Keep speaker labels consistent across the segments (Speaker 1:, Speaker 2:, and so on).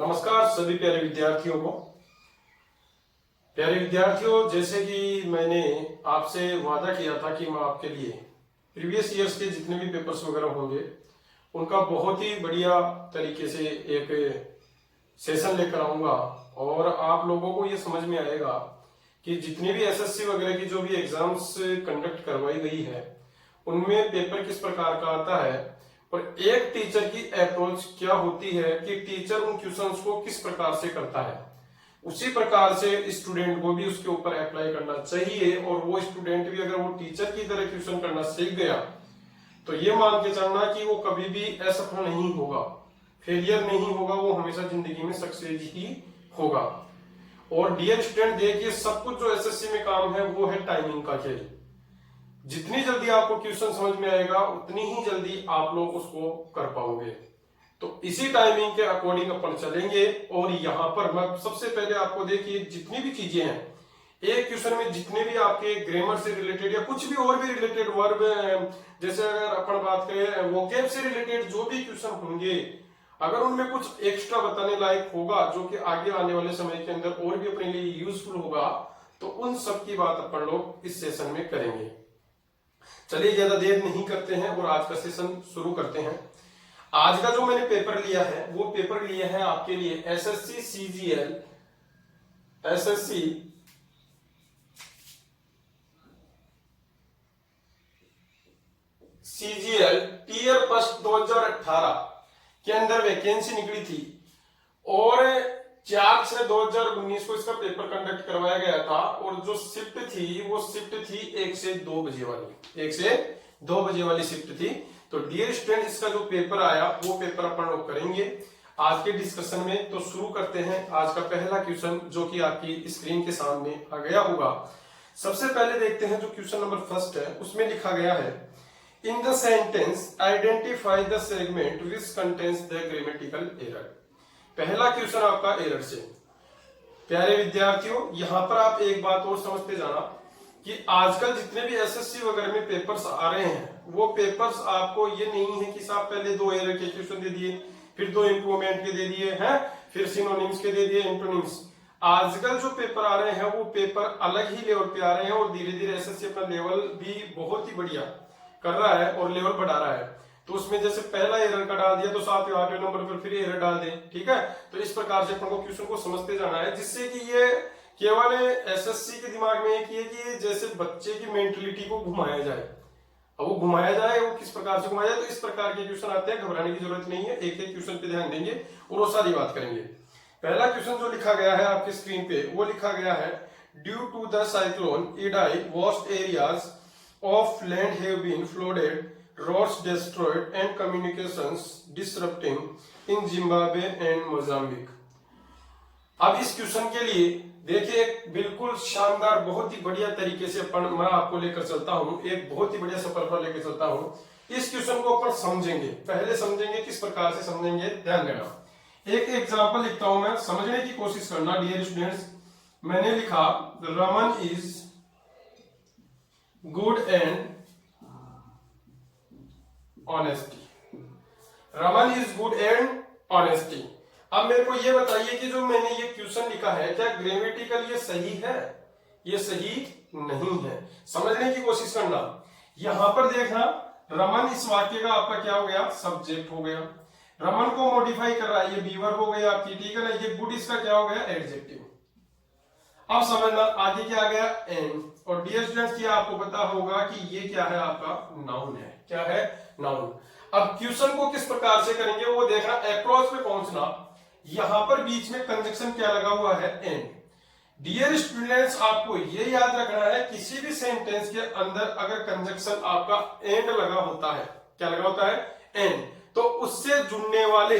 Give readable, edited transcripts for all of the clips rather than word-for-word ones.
Speaker 1: नमस्कार सभी प्यारे विद्यार्थियों को। प्यारे विद्यार्थियों, जैसे कि मैंने आपसे वादा किया था कि मैं आपके लिए प्रीवियस ईयर्स के जितने भी पेपर्स वगैरह होंगे उनका बहुत ही बढ़िया तरीके से एक सेशन लेकर आऊंगा और आप लोगों को ये समझ में आएगा कि जितनी भी एसएससी वगैरह की जो भी एग्जाम्स कंडक्ट करवाई गई है उनमें पेपर किस प्रकार का आता है और एक टीचर की अप्रोच क्या होती है कि टीचर उन क्वेश्चंस को किस प्रकार से करता है, उसी प्रकार से स्टूडेंट को भी उसके ऊपर अप्लाई करना चाहिए। और वो स्टूडेंट भी अगर वो टीचर की तरह क्वेश्चन करना सीख गया तो ये मान के चलना कि वो कभी भी असफल नहीं होगा, फेलियर नहीं होगा, वो हमेशा जिंदगी में सक्सेस ही होगा। और डियर स्टूडेंट, देखिए सब कुछ जो एसएससी में काम है वो है टाइमिंग का खेल। जितनी जल्दी आपको क्वेश्चन समझ में आएगा उतनी ही जल्दी आप लोग उसको कर पाओगे। तो इसी टाइमिंग के अकॉर्डिंग अपन चलेंगे। और यहाँ पर मैं सबसे पहले आपको देखिए जितनी भी चीजें हैं एक क्वेश्चन में, जितने भी आपके ग्रामर से रिलेटेड या कुछ भी और भी रिलेटेड वर्ब, जैसे अगर अपन बात करें वोकैब से रिलेटेड जो भी क्वेश्चन होंगे, अगर उनमें कुछ एक्स्ट्रा बताने लायक होगा जो कि आगे आने वाले समय के अंदर और भी अपने लिए यूजफुल होगा, तो उन सब की बात अपन लोग इस सेशन में करेंगे। चलिए ज्यादा देर नहीं करते हैं और आज का सेशन शुरू करते हैं। आज का जो मैंने पेपर लिया है वो पेपर लिया है आपके लिए SSC CGL, SSC CGL tier first 2018 के अंदर वैकेंसी निकली थी और 4/6/2019 को इसका पेपर कंडक्ट करवाया गया था। और जो शिफ्ट थी वो शिफ्ट थी 1 से 2 बजे वाली, 1 से 2 बजे वाली शिफ्ट थी। तो डियर स्टूडेंट, इसका जो पेपर आया वो पेपर अपन लोग करेंगे आज के डिस्कशन में। तो शुरू करते हैं आज का पहला क्वेश्चन जो कि आपकी स्क्रीन के सामने आ गया होगा। सबसे पहले देखते हैं जो क्वेश्चन नंबर फर्स्ट है, उसमें लिखा गया है in the sentence identify the segment which contains the grammatical error. पहला क्वेश्चन आपका एरर से। प्यारे विद्यार्थियों, यहां पर आप एक बात और समझते जाना कि आजकल जितने भी एसएससी वगैरह में पेपर्स आ रहे हैं वो पेपर्स आपको ये नहीं है कि साहब पहले 2 एरर के क्वेश्चन दे दिए, फिर 2 इंप्रूवमेंट के दे दिए हैं, फिर सिनोनिम्स के दे दिए, एंटोनिम्स। आजकल जो पेपर आ रहे हैं वो पेपर अलग ही लेवल पे आ रहे हैं और धीरे धीरे एसएससी अपना लेवल भी बहुत ही बढ़िया कर रहा है और लेवल बढ़ा रहा है। तो उसमें जैसे पहला एरर का डाल दिया तो 7 या 8 नंबर पर फिर एरर डाल दें, ठीक है। तो इस प्रकार से अपन को क्वेश्चन को समझते जाना है, जिससे कि ये केवल एसएससी के दिमाग में एक ये कि जैसे बच्चे की मेंटलिटी को घुमाया जाए। अब वो घुमाया जाए, वो किस प्रकार से घुमाया जाए, तो इस प्रकार के क्वेश्चन आते हैं, घबराने की जरूरत नहीं है। एक एक क्वेश्चन पे ध्यान देंगे और वो सारी बात करेंगे। पहला क्वेश्चन जो लिखा गया है आपकी स्क्रीन पे वो लिखा गया है due to the cyclone Idai vast areas of land have been flooded, roads destroyed and communications disrupting in Zimbabwe and Mozambique। अब इस क्वेश्चन के लिए देखिए एक बिल्कुल शानदार बहुत ही बढ़िया तरीके से मैं आपको लेकर चलता हूं, एक बहुत ही बढ़िया सफर पर लेकर चलता हूं। इस क्वेश्चन को अपन समझेंगे, पहले समझेंगे किस प्रकार से समझेंगे, ध्यान देना। एक एग्जांपल लिखता हूं मैं, समझने की कोशिश करना डियर स्टूडेंट्स। मैंने लिखा Raman is good and honesty. Raman is good and honesty. अब मेरे को ये बताइए कि जो मैंने ये क्वेश्चन लिखा है क्या ग्रामेटिकल ये सही है? ये सही नहीं है। समझने की कोशिश करना। यहां पर देखना रमन इस वाक्य का आपका क्या हो गया, सब्जेक्ट हो गया। रमन को मॉडिफाई कर रहा है, ये बीवर हो गई आपकी, ठीक है ना। ये गुड इसका क्या हो गया, एडजेक्टिव। अब समझना आगे क्या आ गया, एंड। और डियर स्टूडेंट्स, ये आपको पता होगा कि ये क्या है, आपका नाउन है। क्या है, नाउन। अब क्वेश्चन को किस प्रकार से करेंगे वो देखना, अप्रोच पे पहुंचना। यहां पर बीच में कंजक्शन क्या लगा हुआ है, एंड। डियर स्टूडेंट्स, आपको ये याद रखना है किसी भी सेंटेंस के अंदर अगर कंजक्शन आपका एंड लगा होता है, क्या लगा होता है, एंड, तो उससे जुड़ने वाले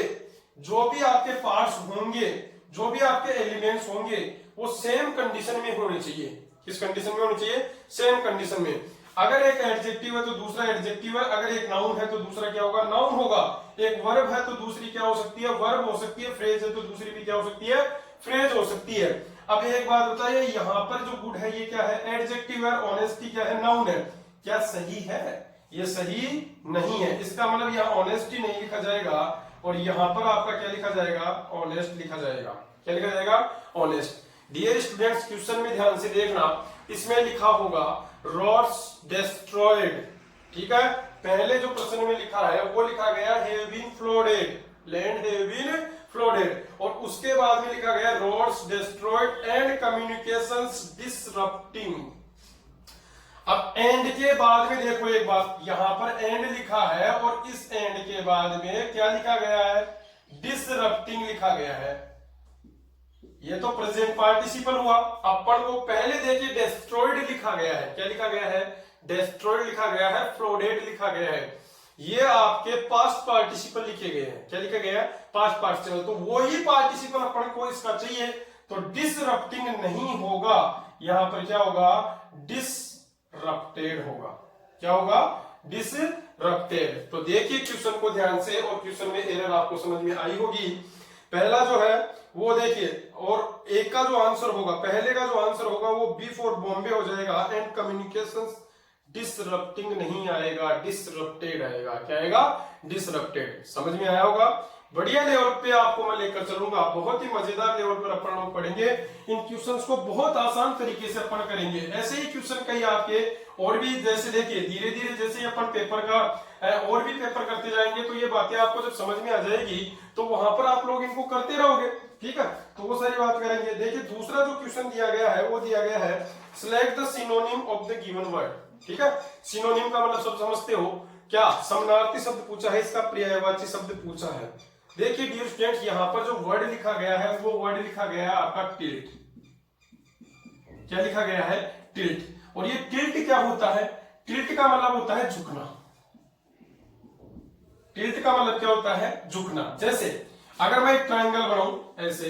Speaker 1: जो भी आपके पार्ट्स होंगे, जो भी आपके एलिमेंट्स होंगे, वो सेम कंडीशन में होने चाहिए। किस कंडीशन में होनी चाहिए, सेम कंडीशन में। अगर एक एडजेक्टिव है तो दूसरा एडजेक्टिव है, अगर एक नाउन है तो दूसरा क्या होगा, नाउन होगा। एक वर्ब है तो दूसरी क्या हो सकती है, वर्ब हो सकती है। फ्रेज है तो दूसरी भी क्या हो सकती है, फ्रेज हो सकती है। अब एक बात बताइए, यहां पर जो गुड है ये क्या है, एडजेक्टिव है, ऑनेस्टी क्या है, नाउन है। क्या सही है? ये सही नहीं है। इसका मतलब यहाँ ऑनेस्टी नहीं लिखा जाएगा और यहाँ पर आपका क्या लिखा जाएगा, ऑनेस्ट लिखा जाएगा। क्या लिखा जाएगा, ऑनेस्ट। डियर स्टूडेंट्स, क्वेश्चन में ध्यान से देखना, इसमें लिखा होगा रॉड्स डिस्ट्रॉयड, ठीक है। पहले जो प्रश्न में लिखा है वो लिखा गया have been flooded, land have been flooded, और उसके बाद में लिखा गया roads destroyed and communications disrupting. अब एंड के बाद में देखो एक बात, यहां पर एंड लिखा है और इस एंड के बाद में क्या लिखा गया है, डिसरप्टिंग लिखा गया है। ये तो प्रेजेंट पार्टिसिपल हुआ। अपन को पहले देखिए डिस्ट्रॉयड लिखा गया है, क्या लिखा गया है, डिस्ट्रॉयड लिखा गया है, फ्लोडेड लिखा गया है। ये आपके पास्ट पार्टिसिपल लिखे गए हैं, क्या लिखा गया है, पास्ट पार्टिसिपल। तो वही पार्टिसिपल अपन को इसका चाहिए, तो डिसरप्टिंग नहीं होगा, यहां पर क्या होगा, डिसरप्टेड होगा। क्या होगा, डिसरप्टेड। तो देखिए क्वेश्चन को ध्यान से, और क्वेश्चन में एरर आपको समझ में आई होगी। पहला जो है वो देखिए, और एक का जो आंसर होगा, पहले का जो आंसर होगा वो बी फॉर बॉम्बे हो जाएगा, एंड कम्युनिकेशंस डिसरप्टिंग नहीं आएगा, डिसरप्टेड आएगा। क्या आएगा, डिसरप्टेड। समझ में आया होगा। बढ़िया लेवल पे आपको मैं लेकर चलूंगा, बहुत ही मजेदार लेवल पर अपन लोग पढ़ेंगे। इन क्वेश्चंस को बहुत आसान तरीके से अपन करेंगे। ऐसे ही क्वेश्चन कई आपके और भी, जैसे देखिए धीरे धीरे जैसे अपन पेपर का और भी पेपर करते जाएंगे, तो ये बातें आपको जब समझ में आ जाएगी तो वहां पर आप लोग इनको करते रहोगे, ठीक है। तो वो सारी बात करेंगे। देखिए दूसरा जो क्वेश्चन दिया गया है वो दिया गया है select the synonym of the given word, ठीक है। सिनोनिम का मतलब सब समझते हो, क्या समानार्थी शब्द पूछा है, इसका पर्यायवाची शब्द पूछा है। देखिए डियर स्टूडेंट्स, यहां पर जो वर्ड लिखा गया है वो वर्ड लिखा गया है आपका टिल्ट। क्या लिखा गया है, टिल्ट। और ये टिल्ट क्या होता है, टिल्ट का मतलब होता है झुकना। टिल्ट का मतलब क्या होता है, झुकना। जैसे अगर मैं एक ट्रायंगल बनाऊं ऐसे,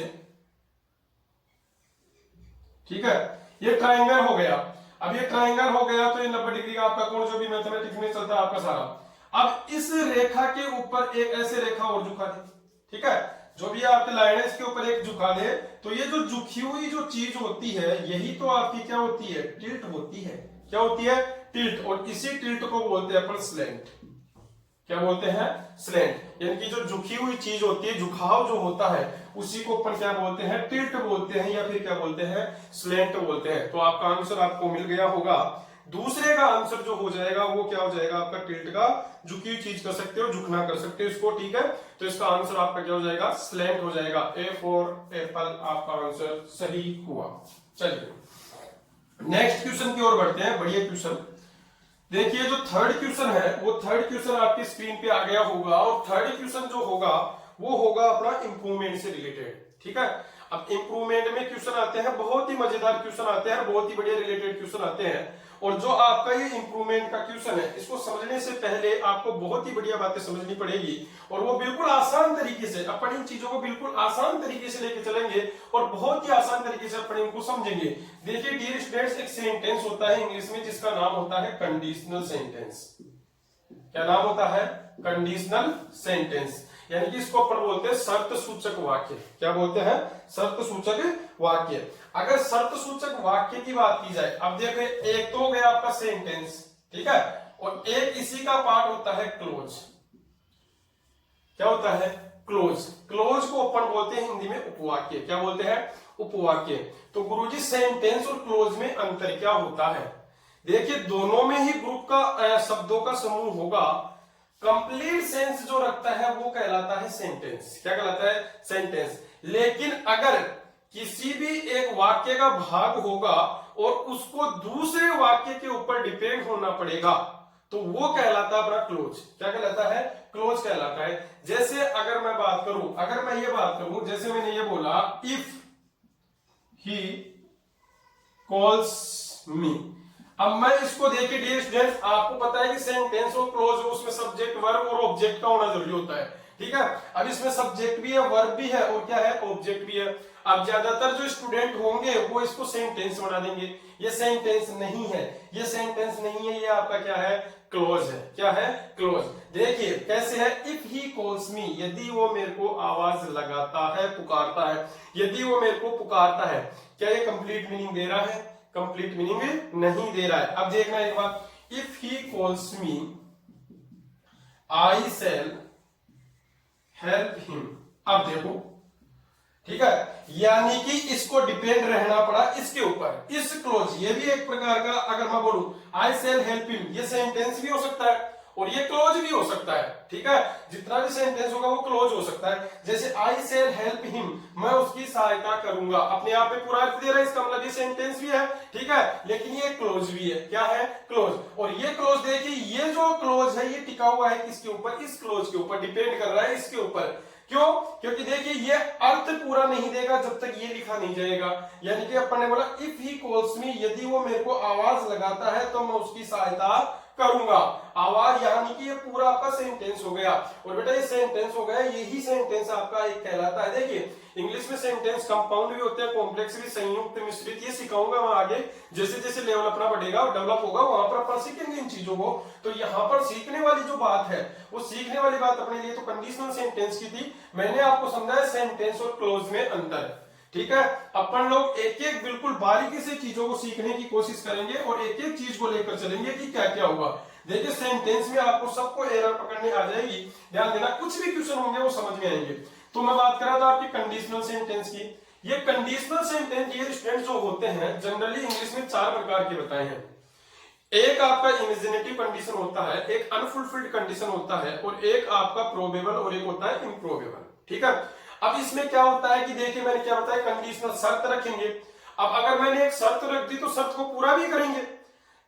Speaker 1: ठीक है, ये ट्रायंगल हो गया। अब ये ट्रायंगल हो गया तो ये 90 डिग्री का आपका कोण, जो भी मैथमेटिक्स में चलता है आपका सारा। अब इस रेखा के ऊपर एक ऐसे रेखा और झुका दे, ठीक है, जो भी आपकी लाइन है इसके ऊपर एक झुका दे, तो ये जो झुकी हुई जो चीज होती है यही तो आपकी क्या होती है, टिल्ट होती है। क्या होती है, टिल्ट। और इसी टिल्ट को बोलते हैं अपन स्लैंट। क्या बोलते हैं, स्लैंट। यानी कि जो झुकी हुई चीज होती है, झुकाव जो होता है, उसी को अपन क्या बोलते हैं, टिल्ट बोलते हैं, या फिर क्या बोलते हैं, स्लैंट बोलते हैं। तो आपका आंसर आपको मिल गया होगा। दूसरे का आंसर जो हो जाएगा वो क्या हो जाएगा आपका, टिल्ट का, झुकी हुई चीज कर सकते हो, झुकना कर सकते हो इसको, ठीक है। तो इसका आंसर आपका क्या हो जाएगा, स्लैंट हो जाएगा। ए फॉर एप्पल आपका आंसर सही हुआ। चलिए नेक्स्ट क्वेश्चन की ओर बढ़ते हैं। बढ़िया क्वेश्चन देखिए, जो थर्ड क्वेश्चन है वो थर्ड क्वेश्चन आपकी स्क्रीन पे आ गया होगा, और थर्ड क्वेश्चन जो होगा वो होगा अपना इंप्रूवमेंट से रिलेटेड, ठीक है। अब इंप्रूवमेंट में क्वेश्चन आते हैं, बहुत ही मजेदार क्वेश्चन आते हैं, बहुत ही बढ़िया रिलेटेड क्वेश्चन आते हैं। और जो आपका ये इंप्रूवमेंट का क्वेश्चन है, इसको समझने से पहले आपको बहुत ही बढ़िया बातें समझनी पड़ेगी, और वो बिल्कुल आसान तरीके से अपन इन चीजों को बिल्कुल आसान तरीके से लेके चलेंगे, और बहुत ही आसान तरीके से अपन इनको समझेंगे। देखिए डियर स्टूडेंट्स, एक सेंटेंस होता है इंग्लिश में जिसका नाम होता है कंडीशनल सेंटेंस। क्या नाम होता है, कंडीशनल सेंटेंस। यानी कि इसको अपन बोलते हैं शर्त सूचक वाक्य। क्या बोलते हैं, शर्त सूचक वाक्य। अगर शर्त सूचक वाक्य की बात की जाए, अब देखिए एक तो हो गया आपका सेंटेंस, ठीक है, और एक इसी का पार्ट होता है क्लोज। क्या होता है, क्लोज। क्लोज को अपन बोलते हैं हिंदी में उपवाक्य। क्या बोलते हैं, उपवाक्य। तो गुरुजी सेंटेंस और क्लोज में अंतर क्या होता है, देखिए दोनों में ही ग्रुप का शब्दों का समूह होगा। कंप्लीट सेंस जो रखता है वो कहलाता है सेंटेंस। क्या कहलाता है, सेंटेंस। लेकिन अगर किसी भी एक वाक्य का भाग होगा और उसको दूसरे वाक्य के ऊपर डिपेंड होना पड़ेगा, तो वो कहलाता है अपना क्लोज। क्या कहलाता है, क्लोज कहलाता है। जैसे अगर मैं बात करूं, अगर मैं ये बात करूं, जैसे मैंने ये बोला इफ ही कॉल्स मी। अब मैं इसको देखिए डियर स्टूडेंट्स, आपको पता है कि सेंटेंस और क्लोज उसमें सब्जेक्ट वर्ब और ऑब्जेक्ट का होना जरूरी होता है, ठीक है। अब इसमें सब्जेक्ट भी है, वर्ब भी है, और क्या है, ऑब्जेक्ट भी है। अब ज्यादातर जो स्टूडेंट होंगे वो इसको सेंटेंस बना देंगे। ये सेंटेंस नहीं है, ये सेंटेंस नहीं है, ये आपका क्या है, क्लोज है। क्या है, क्लोज। देखिए कैसे है, इफ ही कॉल्स मी, यदि वो मेरे को आवाज लगाता है, पुकारता है, यदि वो मेरे को पुकारता है। क्या ये कंप्लीट मीनिंग दे रहा है, कंप्लीट मीनिंग नहीं दे रहा है। अब देखना एक बात, if he calls me, I shall help him. अब देखो, ठीक है, यानी कि इसको डिपेंड रहना पड़ा इसके ऊपर, इस क्लोज। ये भी एक प्रकार का, अगर मैं बोलूं आई सेल हेल्प हिम, ये सेंटेंस भी हो सकता है और ये क्लोज भी हो सकता है, ठीक है। जितना भी सेंटेंस होगा वो क्लोज हो सकता है। जैसे आई सेल हेल्प हिम, मैं उसकी सहायता करूंगा, अपने आप में पूरा अर्थ दे रहा है, इसका मतलब ये सेंटेंस भी है, ठीक है, लेकिन ये क्लोज भी है। क्या है? क्लोज। और ये क्लोज देखिए, ये जो क्लोज है ये टिका हुआ है किसके ऊपर? इस क्लोज के ऊपर, डिपेंड कर रहा है इसके ऊपर। क्यों? क्योंकि देखिए ये अर्थ पूरा नहीं देगा जब तक ये लिखा नहीं जाएगा। यानी कि अपन ने बोला इफ ही कॉल्स मी, यदि वो मेरे को आवाज लगाता है तो मैं उसकी सहायता करूंगा। आवाज, यानी कि ये पूरा आपका सेंटेंस हो गया। और बेटा ये सेंटेंस हो गया, यही सेंटेंस आपका एक कहलाता है। देखिए इंग्लिश में सेंटेंस कंपाउंड भी होते हैं, कॉम्प्लेक्स भी, संयुक्त, मिश्रित, ये सिखाऊंगा मैं आगे। जैसे जैसे लेवल अपना बढ़ेगा और डेवलप होगा वहां पर अपन सीखेंगे इन चीजों को। तो यहाँ पर सीखने वाली जो बात है, वो सीखने वाली बात अपने लिए तो कंडीशनल सेंटेंस की थी। मैंने आपको समझाया सेंटेंस और क्लोज में अंतर, ठीक है। अपन लोग एक एक बिल्कुल बारीकी से चीजों को सीखने की कोशिश करेंगे और एक एक चीज को लेकर चलेंगे कि क्या क्या हुआ। देखिए सेंटेंस में आपको सबको एरर पकड़ने आ जाएगी, ध्यान देना, कुछ भी क्वेश्चन होंगे वो समझ में आएंगे। तो मैं बात कर रहा था आपकी कंडीशनल सेंटेंस की। ये कंडीशनल सेंटेंस ये स्टूडेंट जो होते हैं जनरली इंग्लिश में 4 प्रकार के बताए हैं। एक आपका इमेजिनेटिव कंडीशन होता है, एक अनफुलफिल्ड कंडीशन होता है, और एक आपका प्रोबेबल और एक होता है इम्प्रोबेबल, ठीक है। अब इसमें क्या होता है कि देखिए मैंने क्या बताया, कंडीशनल शर्त रखेंगे। अब अगर मैंने एक शर्त रख दी तो शर्त को पूरा भी करेंगे।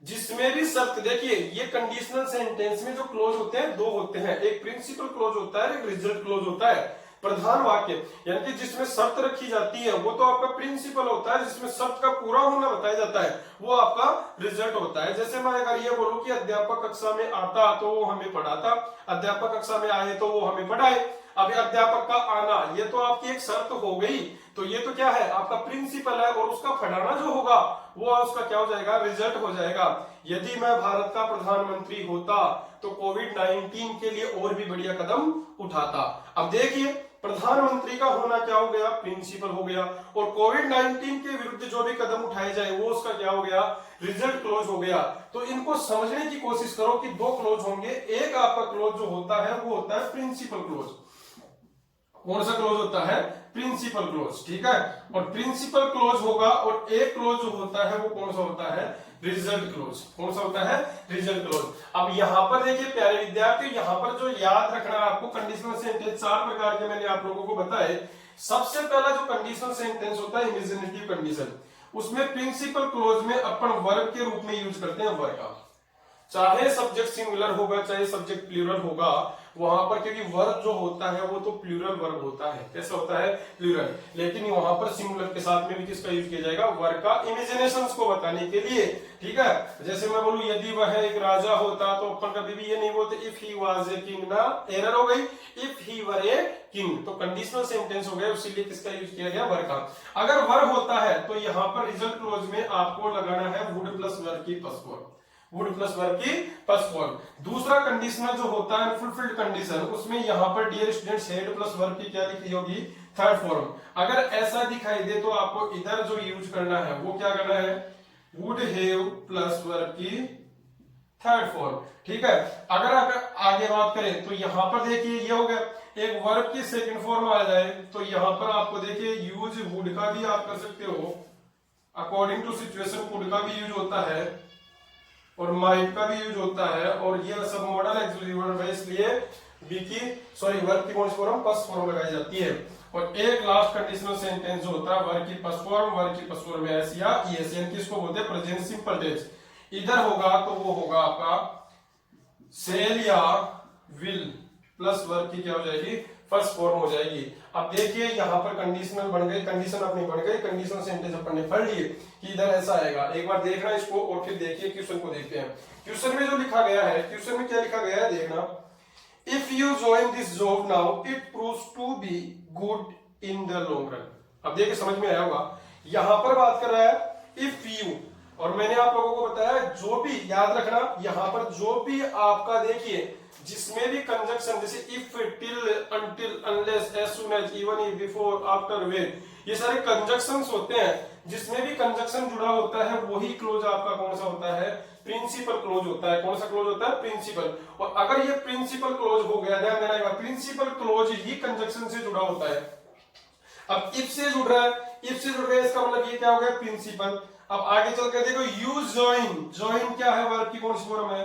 Speaker 1: जिसमें भी शर्त, देखिए ये कंडीशनल सेंटेंस में जो क्लोज होते हैं 2 होते हैं, एक प्रिंसिपल क्लोज होता है, एक रिजल्ट क्लोज होता है। प्रधान वाक्य यानी कि जिसमें शर्त रखी जाती है वो तो आपका प्रिंसिपल होता है, जिसमें शर्त का पूरा होना बताया जाता है वो आपका रिजल्ट होता है। जैसे मैं अगर ये बोलूं कि अध्यापक कक्षा में आता तो वो हमें पढ़ाता, अध्यापक कक्षा में आए तो वो हमें पढ़ाए। अब अध्यापक का आना ये तो आपकी एक शर्त हो गई, तो ये तो क्या है आपका प्रिंसिपल है, और उसका पढ़ाना जो होगा वो उसका क्या हो जाएगा? रिजल्ट हो जाएगा। यदि मैं भारत का प्रधानमंत्री होता तो कोविड-19 के लिए और भी बढ़िया कदम उठाता। अब देखिए प्रधानमंत्री का होना क्या हो गया? प्रिंसिपल हो गया, और कोविड-19 के विरुद्ध जो भी कदम उठाए जाए वो उसका क्या हो गया? रिजल्ट क्लोज हो गया। तो इनको समझने की कोशिश करो कि 2 क्लोज होंगे। एक आपका क्लोज जो होता है वो होता है प्रिंसिपल क्लोज। कौन सा क्लोज होता है? प्रिंसिपल क्लोज, ठीक है। और प्रिंसिपल क्लोज होगा, और एक क्लोज जो होता है वो कौन सा होता है? Result close. कौन सा होता है? Result close. अब यहां पर देखिए प्यारे विद्यार्थी, यहां पर जो याद रखना है आपको, कंडीशनल सेंटेंस 4 प्रकार के मैंने आप लोगों को बताए। सबसे पहला जो कंडीशनल सेंटेंस होता है इमेजिनेटिव कंडीशन, उसमें प्रिंसिपल क्लोज में अपन वर्ब के रूप में यूज करते हैं वर्ब का। चाहे सब्जेक्ट सिंगुलर होगा चाहे सब्जेक्ट प्लूरल होगा, वहां पर क्योंकि वर्ब जो होता है वो तो प्लूरल वर्ब होता है। कैसा होता है? प्लूरल। लेकिन वहां पर सिंगुलर के साथ में भी किसका यूज किया जाएगा? वर्ब का, इमेजिनेशंस को बताने के लिए, ठीक है। जैसे मैं बोलूं यदि वह एक राजा होता, तो अपन कभी भी ये नहीं बोलते if he was a king ना, एरर हो गई। If he were a king तो कंडीशनल सेंटेंस हो गया, उसीलिए किसका यूज किया गया? वर्ब का। अगर वर्ब होता है तो यहाँ पर रिजल्ट क्लोज में आपको लगाना है वुड प्लस वर्ब की plus form, would plus verb की प्लस फॉर्म। दूसरा कंडीशनल जो होता है फुलफिल्ड कंडीशन, उसमें यहां पर dear students had plus verb की क्या लिखी होगी? Third form. अगर ऐसा दिखाई दे तो आपको इधर जो यूज करना है वो क्या करना है? वुड हैव प्लस वर्ब की थर्ड फॉर्म, ठीक है। अगर आगे बात करें तो यहां पर देखिए ये हो गया, एक वर्ब की सेकंड फॉर्म आ जाए तो यहां पर आपको देखिए यूज वुड का भी आप कर सकते हो, अकॉर्डिंग टू सिचुएशन वुड का भी यूज होता है और माइट का भी यूज होता है, और ये सब मॉडल एक्सक्लूसिव वर्ब है, इसलिए बी की वर्ब की कौन सी फॉर्म? फर्स्ट फॉर्म लगाई जाती है। और एक लास्ट कंडीशनल सेंटेंस जो होता है वर्ब की फर्स्ट फॉर्म, वर्ब की फर्स्ट फॉर्म एस या ईएस, यानी कि इसको बोलते हैं प्रेजेंट सिंपल टेंस। इधर होगा तो वो होगा आपका सेल या विल प्लस वर्ब की क्या हो जाएगी? फर्स्ट फॉर्म हो जाएगी। अब देखिए यहां पर कंडीशनल बन गई, कंडीशन अपनी बन गई, कंडीशनल सेंटेंस अपन ने पढ़ लिए कि इधर ऐसा आएगा। एक बार देखना इसको और फिर देखिए क्वेश्चन को देखते हैं। क्वेश्चन में जो लिखा गया है, क्वेश्चन में क्या लिखा गया है देखना, if you join this job now it proves to be good in the long run. अब देखिए समझ में आया होगा, यहां पर बात कर रहा है इफ यू, और मैंने आप लोगों को बताया जो भी याद रखना, यहां पर जो भी आपका देखिए जिसमें भी कंजक्शन जैसे if, till, until, unless, as soon as, even if, before, after, when, ये सारे कंजक्शंस होते हैं। जिसमें भी कंजक्शन जुड़ा होता है वही क्लोज आपका कौन सा होता है, प्रिंसिपल क्लोज होता है। कौन सा क्लोज होता है, प्रिंसिपल। और अगर ये प्रिंसिपल क्लोज हो गया, ध्यान देना, प्रिंसिपल क्लोज ही कंजक्शन से जुड़ा होता है। अब इफ से जुड़ रहा है, इफ से जुड़ गया, इसका मतलब ये क्या हो गया, प्रिंसिपल। अब आगे चल कर देखो, यूज ज्वाइन, ज्वाइन क्या है, वर्ब की कौन सी फॉर्म है,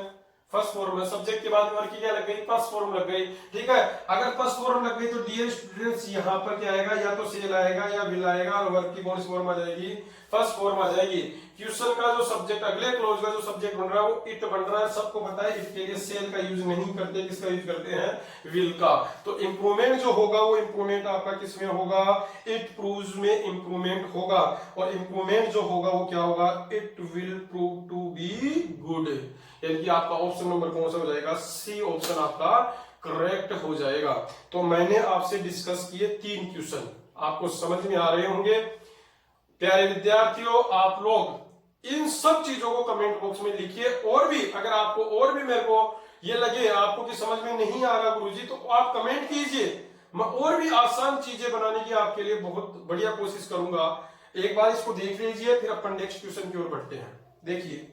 Speaker 1: फर्स्ट फॉर्म है। सब्जेक्ट के बाद वर्ब की क्या लग गई, फर्स्ट फॉर्म लग गई। ठीक है, अगर फर्स्ट फॉर्म लग गई तो डियर स्टूडेंट्स यहाँ पर क्या आएगा, या तो सेल आएगा या विल आएगा, और वर्ब की कौन सी फॉर्म आ जाएगी, फर्स्ट फॉर्म आ जाएगी। क्वेश्चन का जो सब्जेक्ट, अगले क्लोज का जो सब्जेक्ट बन रहा है वो इट बन रहा है। सबको पता है इट के लिए सेल का यूज नहीं करते, किसका यूज करते हैं, विल का। तो इंप्रूवमेंट जो होगा वो इंप्रूवमेंट आपका किसमें होगा, इट प्रूव्स में इंप्रूवमेंट होगा। और इंप्रूवमेंट जो होगा वो क्या होगा, it will prove to be good. यानी कि आपका ऑप्शन नंबर कौन सा हो जाएगा, सी ऑप्शन आपका करेक्ट हो जाएगा। तो मैंने आपसे डिस्कस किए 3 क्वेश्चन, आपको समझ में आ रहे होंगे। प्यारे विद्यार्थियों, आप लोग इन सब चीजों को कमेंट बॉक्स में लिखिए। और भी अगर आपको और भी मेरे को ये लगे आपको कि समझ में नहीं आ रहा गुरुजी, तो आप कमेंट कीजिए। मैं और भी आसान चीजें बनाने की आपके लिए बहुत बढ़िया कोशिश करूंगा। एक बार इसको देख लीजिए, फिर अपन नेक्स्ट क्वेश्चन की ओर बढ़ते हैं। देखिए,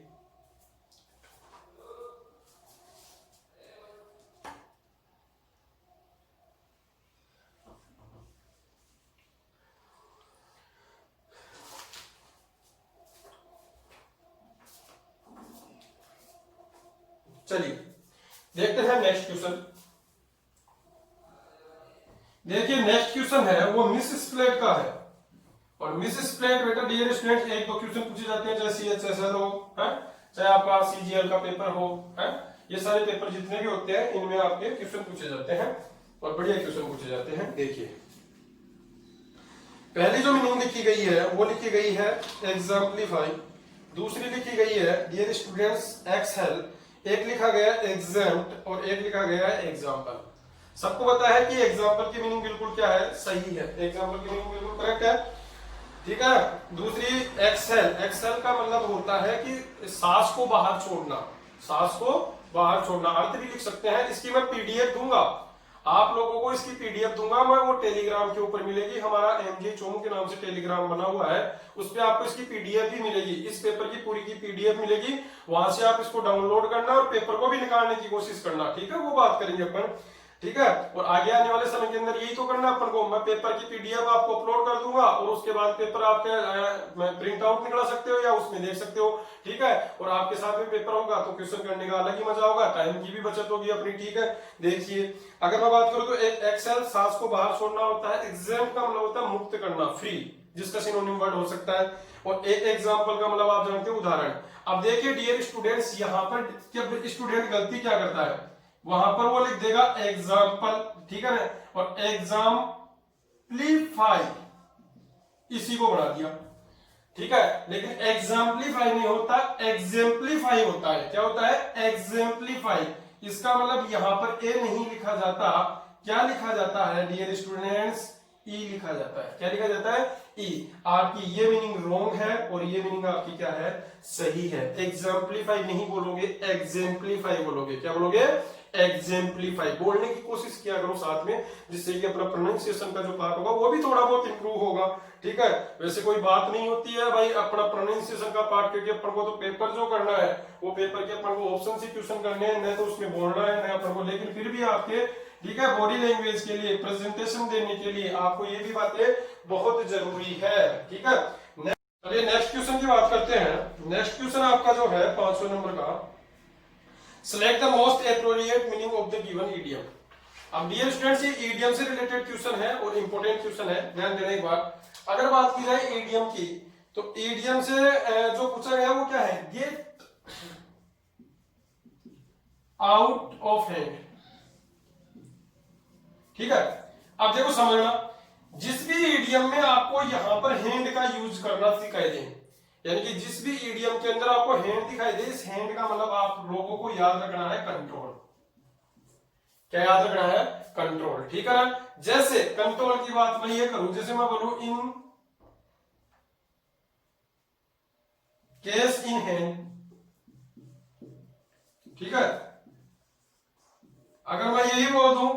Speaker 1: चलिए देखते हैं नेक्स्ट क्वेश्चन। देखिए नेक्स्ट क्वेश्चन है वो मिस स्प्लेट का है। और मिस स्प्लेट बेटा डियर स्टूडेंट्स, एक दो क्वेश्चन पूछे जाते हैं, चाहे सीएचएसएल हो, चाहे आपका सीजीएल का पेपर हो, ये सारे पेपर जितने भी होते हैं इनमें आपके क्वेश्चन पूछे जाते हैं और बढ़िया क्वेश्चन पूछे जाते हैं। देखिए पहली जो मीनिंग लिखी गई है वो लिखी गई है एग्जाम्पलीफाई। दूसरी लिखी गई है डियर स्टूडेंट्स एक्सेल। एक लिखा गया एग्जाम्प्ट और एक लिखा गया है एग्जाम्पल। सबको पता है कि एग्जाम्पल की मीनिंग बिल्कुल क्या है, सही है। एग्जाम्पल की मीनिंग बिल्कुल करेक्ट है, ठीक है। दूसरी एक्सेल, एक्सेल का मतलब होता है कि सांस को बाहर छोड़ना, सांस को बाहर छोड़ना। अर्थ भी लिख सकते हैं। इसकी मैं पीडीएफ दूंगा आप लोगों को, इसकी पीडीएफ दूंगा मैं, वो टेलीग्राम के ऊपर मिलेगी। हमारा एमजे चोमू के नाम से टेलीग्राम बना हुआ है, उस पर आपको इसकी पीडीएफ भी मिलेगी। इस पेपर की पूरी की पीडीएफ मिलेगी, वहां से आप इसको डाउनलोड करना और पेपर को भी निकालने की कोशिश करना, ठीक है। वो बात करेंगे अपन, ठीक है। और आगे आने वाले समय के अंदर यही तो करना अपन को। मैं पेपर की पीडीएफ आपको अपलोड कर दूंगा और उसके बाद पेपर आपके प्रिंट आउट निकला सकते हो या उसमें देख सकते हो, ठीक है। और आपके साथ में पेपर होगा तो क्वेश्चन करने का अलग ही मजा होगा, टाइम की भी बचत होगी अपनी, ठीक है। देखिए अगर मैं बात करूं तो एक एक्सेल सांस को बाहर छोड़ना होता है, एग्जाम का मतलब होता है मुक्त करना, फ्री, जिसका सिनोनिम वर्ड हो सकता है। और एक एग्जाम्पल का मतलब आप जानते हो उदाहरण। अब देखिए डियर स्टूडेंट्स, यहाँ पर जब स्टूडेंट गलती क्या करता है, वहां पर वो लिख देगा एग्जाम्पल, ठीक है ना, और एग्जाम्पलीफाई इसी को बना दिया, ठीक है। लेकिन एग्जाम्पलीफाई नहीं होता, एग्जाम्पलीफाई होता है। क्या होता है, एग्जाम्पलीफाई। इसका मतलब यहां पर ए नहीं लिखा जाता, क्या लिखा जाता है डियर स्टूडेंट्स, ई लिखा जाता है। क्या लिखा जाता है, ई। आपकी ये मीनिंग रॉन्ग है और ये मीनिंग आपकी क्या है, सही है। एग्जाम्पलीफाई नहीं बोलोगे, एग्जाम्पलीफाई बोलोगे। क्या बोलोगे, एग्जाम्पलीफाई। बोलने की कोशिश किया करो साथ में, जिससे कि अपना प्रोनाउंसिएशन का जो पार्ट होगा वो भी थोड़ा बहुत इंप्रूव होगा, ठीक है। वैसे कोई बात नहीं होती है भाई अपना प्रोनाउंसिएशन का पार्ट, क्योंकि अपन को तो पेपर जो करना है वो पेपर के अपन को ऑप्शन से क्वेश्चन करने हैं, न तो उसमें बोलना है न अपन को। लेकिन फिर भी आपके, ठीक है, बॉडी लैंग्वेज के लिए, प्रेजेंटेशन देने के लिए आपको ये भी बातें बहुत जरूरी है, ठीक है। चलिए नेक्स्ट क्वेश्चन की बात करते हैं। नेक्स्ट क्वेश्चन आपका जो है 500 नंबर का, select the most appropriate meaning of the given idiom. अब डियर स्टूडेंट्स ये इडियम से रिलेटेड क्वेश्चन है और इंपॉर्टेंट क्वेश्चन है, ध्यान देना एक बात। अगर बात की जाए इडियम की, तो इडियम से जो पूछा गया वो क्या है, गेट आउट ऑफ हैंड, ठीक है। अब देखो समझना, जिस भी इडियम में आपको यहां पर हैंड का यूज करना सिखाई दे, यानी कि जिस भी इडियम के अंदर आपको हैंड दिखाई दे, इस हैंड का मतलब आप लोगों को याद रखना है कंट्रोल। क्या याद रखना है, कंट्रोल, ठीक है ना। जैसे कंट्रोल की बात मैं ये करूं, जैसे मैं बोलूं इन केस इन हैंड, ठीक है। अगर मैं यही बोल दूं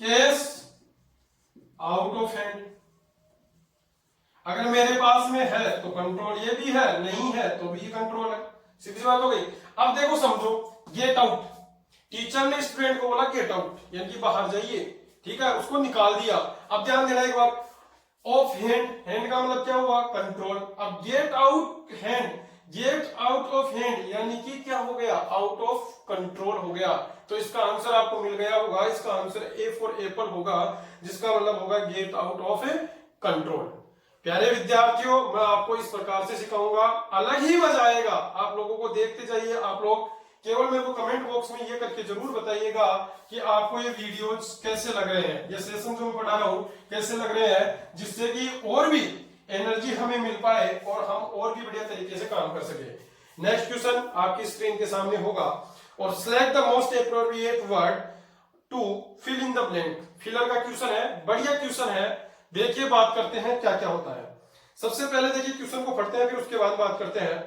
Speaker 1: केस आउट ऑफ हैंड। अगर मेरे पास में है तो कंट्रोल ये भी है, नहीं है तो भी कंट्रोल है। सीधी बात हो गई। अब देखो समझो, गेट आउट, टीचर ने स्टूडेंट को बोला गेट आउट यानी कि बाहर जाइए, ठीक है, उसको निकाल दिया। अब ध्यान देना एक बार, ऑफ हैंड, हैंड का मतलब क्या हुआ, कंट्रोल। अब get out hand, get out of hand यानी कि क्या हो गया, आउट ऑफ कंट्रोल हो गया। तो इसका आंसर आपको मिल गया होगा, इसका आंसर ए फॉर एप्पल होगा, जिसका मतलब होगा गेट आउट ऑफ कंट्रोल। प्यारे विद्यार्थियों, मैं आपको इस प्रकार से सिखाऊंगा, अलग ही मजा आएगा। आप लोगों को देखते जाइए। आप लोग केवल मेरे को कमेंट बॉक्स में ये करके जरूर बताइएगा कि आपको ये वीडियोस कैसे लग रहे हैं, ये सेशन जो मैं पढ़ा रहा हूं कैसे लग रहे हैं, जिससे कि और भी एनर्जी हमें मिल पाए और हम और भी बढ़िया तरीके से काम कर सके। नेक्स्ट क्वेश्चन आपकी स्क्रीन के सामने होगा, और select the most appropriate word to fill in the blank. Filler का क्वेश्चन है, बढ़िया क्वेश्चन है। देखिए बात करते हैं क्या क्या होता है। सबसे पहले देखिए क्वेश्चन को पढ़ते हैं, फिर उसके बाद बात करते हैं।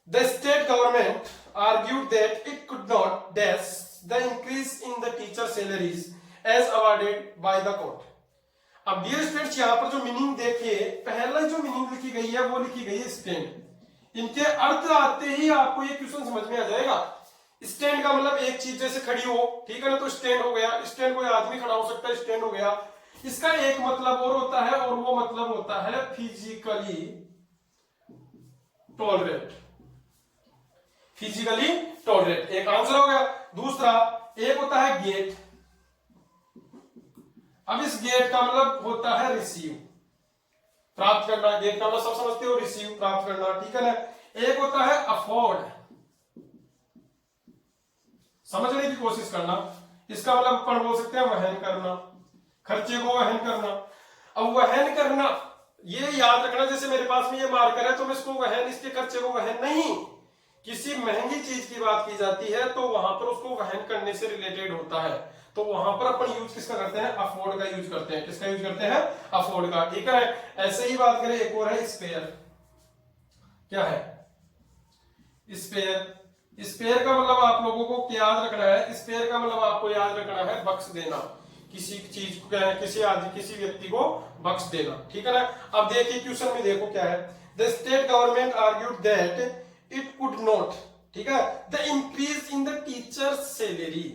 Speaker 1: The state government argued that it could not dash the increase in the teacher salaries as awarded by the court। अब डियर स्टूडेंट्स, यहां पर जो मीनिंग देखिए, पहला जो मीनिंग लिखी गई है वो लिखी गई है स्टैंड। इनके अर्थ आते ही आपको ये क्वेश्चन समझ में आ जाएगा। स्टैंड का मतलब एक चीज जैसे खड़ी हो, ठीक है ना, तो स्टैंड हो गया। स्टैंड कोई आदमी खड़ा हो सकता है, स्टैंड हो गया। इसका एक मतलब और होता है, और वो मतलब होता है फिजिकली टॉलरेट। फिजिकली टॉलरेट एक आंसर हो गया। दूसरा एक होता है गेट। अब इस गेट का मतलब होता है रिसीव, प्राप्त करना। गेट का मतलब सब समझते हो, रिसीव प्राप्त करना, ठीक है ना। एक होता है अफोर्ड, समझने की कोशिश करना। इसका मतलब अपन बोल सकते हैं वहन करना, खर्चे को वहन करना। अब वहन करना ये याद रखना, जैसे मेरे पास में ये मार्कर है तो मैं इसको वहन, इसके खर्चे को वहन नहीं, किसी महंगी चीज की बात की जाती है तो वहां पर उसको वहन करने से रिलेटेड होता है, तो वहां पर अपन यूज किसका करते हैं, अफोर्ड का यूज करते हैं। किसका यूज करते हैं, अफोर्ड का, ठीक है। ऐसे ही बात करें, एक और है स्पेयर। क्या है स्पेयर? स्पेयर का मतलब आप लोगों को क्या याद रखना है, स्पेयर का मतलब आपको याद रखना है बख्श देना, किसी चीज को, किसी आदमी, किसी व्यक्ति को बख्श देना, ठीक है ना। अब देखिए क्वेश्चन में देखो क्या है, the state government argued that it could not, ठीक है, the increase in the teacher salary.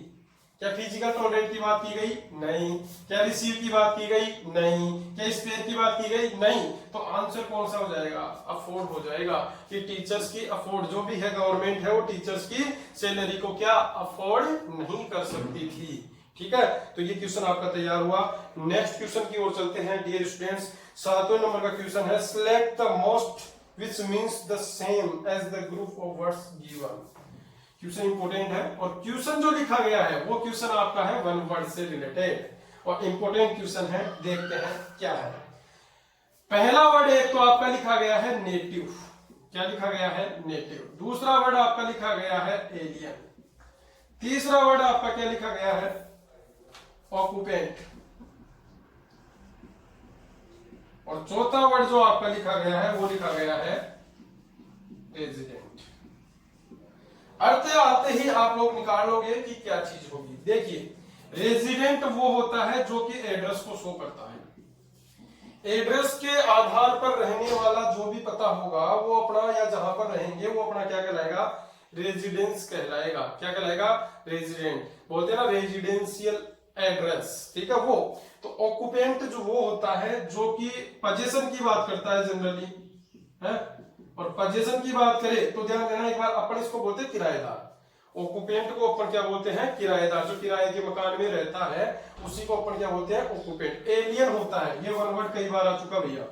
Speaker 1: क्या फिजिकल टॉलरेट की बात की गई? नहीं। क्या रिसीव की बात की गई? नहीं। क्या स्पेयर की बात की गई? नहीं। तो आंसर कौन सा हो जाएगा, अफोर्ड हो जाएगा, कि टीचर्स की अफोर्ड, जो भी है गवर्नमेंट है वो टीचर्स की सैलरी को क्या अफोर्ड नहीं कर सकती थी, ठीक है। तो ये क्वेश्चन आपका तैयार हुआ। नेक्स्ट क्वेश्चन की ओर चलते हैं डियर स्टूडेंट्स। 7वें नंबर का क्वेश्चन है, select the most which means the same as the group of words given। Question important है, और क्वेश्चन जो लिखा गया है वो क्वेश्चन आपका है वन वर्ड से रिलेटेड, और इंपोर्टेंट क्वेश्चन है। देखते हैं क्या है। पहला वर्ड एक तो आपका लिखा गया है नेटिव। क्या लिखा गया है? नेटिव। दूसरा वर्ड आपका लिखा गया है एलियन। तीसरा वर्ड आपका क्या लिखा गया है? ऑक्यूपेंट। और चौथा वर्ड जो आपका लिखा गया है वो लिखा गया है रेजिडेंट। अर्थ आते ही आप लोग निकाल लोगे कि क्या चीज होगी। देखिए, रेजिडेंट वो होता है जो कि एड्रेस को शो करता है। एड्रेस के आधार पर रहने वाला जो भी पता होगा वो अपना, या जहां पर रहेंगे वो अपना क्या कहलाएगा? रेजिडेंस कहलाएगा। क्या कहलाएगा? रेजिडेंट। बोलते हैं ना रेजिडेंशियल एड्रेस, ठीक है वो। तो ऑक्यूपेंट जो वो होता है जो कि पोजीशन की बात करता है जनरली, है। और पोजीशन की बात करें तो ध्यान देना एक बार, अपन इसको बोलते हैं किराएदार। ऑक्यूपेंट को अपन क्या बोलते हैं? किराएदार। जो किराए के मकान में रहता है उसी को अपन क्या बोलते हैं? ऑक्यूपेंट। एलियन होता है, ये वन वर्ड कई बार आ चुका भैया।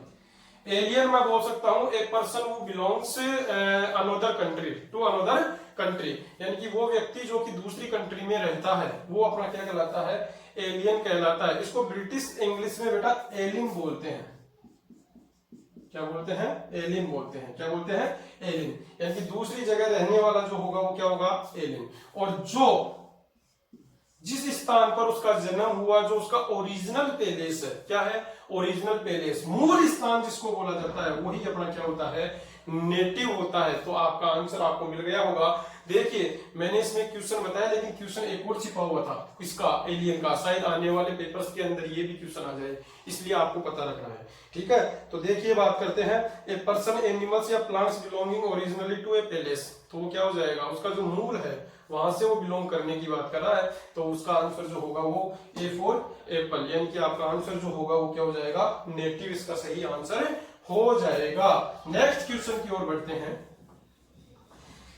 Speaker 1: एलियन मैं बोल सकता हूं a person who belongs another country to another country, यानी कि वो व्यक्ति जो कि दूसरी कंट्री में रहता है वो अपना क्या कहलाता है? एलियन कहलाता है। इसको ब्रिटिश इंग्लिश में बेटा एलियन बोलते हैं। क्या बोलते हैं? एलियन बोलते हैं। क्या बोलते हैं? एलियन। यानी कि दूसरी जगह रहने वाला जो होगा वो क्या होगा? एलियन। और जो जिस स्थान पर उसका जन्म हुआ, जो उसका ओरिजिनल पैलेस है, क्या है? ओरिजिनल पैलेस, मूल स्थान जिसको बोला जाता है, वही अपना क्या होता है? नेटिव होता है। तो आपका आंसर आपको मिल गया होगा। देखिए मैंने इसमें क्वेश्चन बताया, लेकिन क्वेश्चन एक और छिपा हुआ था इसका, एलियन का। शायद आने वाले पेपर्स के अंदर ये भी क्वेश्चन आ जाए, इसलिए आपको पता रखना है। ठीक है, तो देखिए बात करते हैं। ए पर्सन, एनिमल्स या plants belonging originally to a palace, तो वो क्या हो जाएगा, उसका जो मूल है वहां से वो बिलोंग करने की बात कर रहा है, तो उसका आंसर जो होगा वो ए फॉर एप्पल, यानी कि आपका आंसर जो होगा वो क्या हो जाएगा, नेटिव इसका सही आंसर हो जाएगा। नेक्स्ट क्वेश्चन की ओर बढ़ते हैं।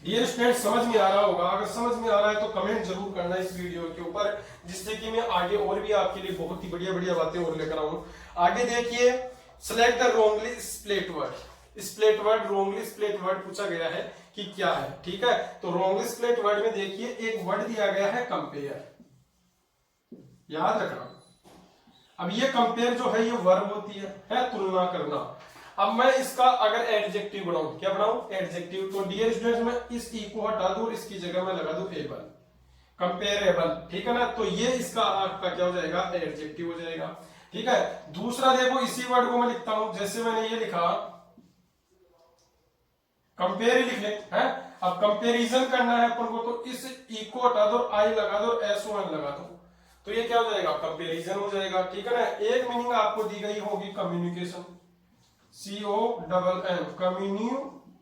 Speaker 1: डियर स्टूडेंट, समझ में आ रहा होगा? अगर समझ में आ रहा है तो कमेंट जरूर करना इस वीडियो के ऊपर, जिससे कि मैं आगे और भी आपके लिए बहुत ही बढ़िया बढ़िया बातें और लेकर आऊं। आगे देखिए, select the wrongly split word. Split word, wrongly split word पूछा गया है कि क्या है। ठीक है, तो रोंगली स्प्लिट वर्ड में देखिए एक वर्ड दिया गया है कंपेयर, याद रखना। अब ये कंपेयर जो है ये वर्ब होती है तुलना करना। अब मैं इसका अगर एडजेक्टिव बनाऊं, क्या बनाऊं, एडजेक्टिव, तो डियर स्टूडेंट्स मैं इस ई को हटा दूं, इसकी जगह मैं लगा दूं एबल, कंपेरेबल। ठीक है ना, तो ये इसका आपका क्या हो जाएगा, एडजेक्टिव हो जाएगा। ठीक है, दूसरा देखो, इसी वर्ड को मैं लिखता हूं, जैसे मैंने ये लिखा कंपेयर लिख ले है। अब कंपेरिजन करना है अपन को, तो इस ई को हटा दो, आई लगा दो, एस ओ एन लगा दो, तो ये क्या हो जाएगा, कंपेरिजन हो जाएगा। ठीक है ना, एक मीनिंग आपको दी गई होगी कम्युनिकेशन, CONN, कम्युनिकेशन।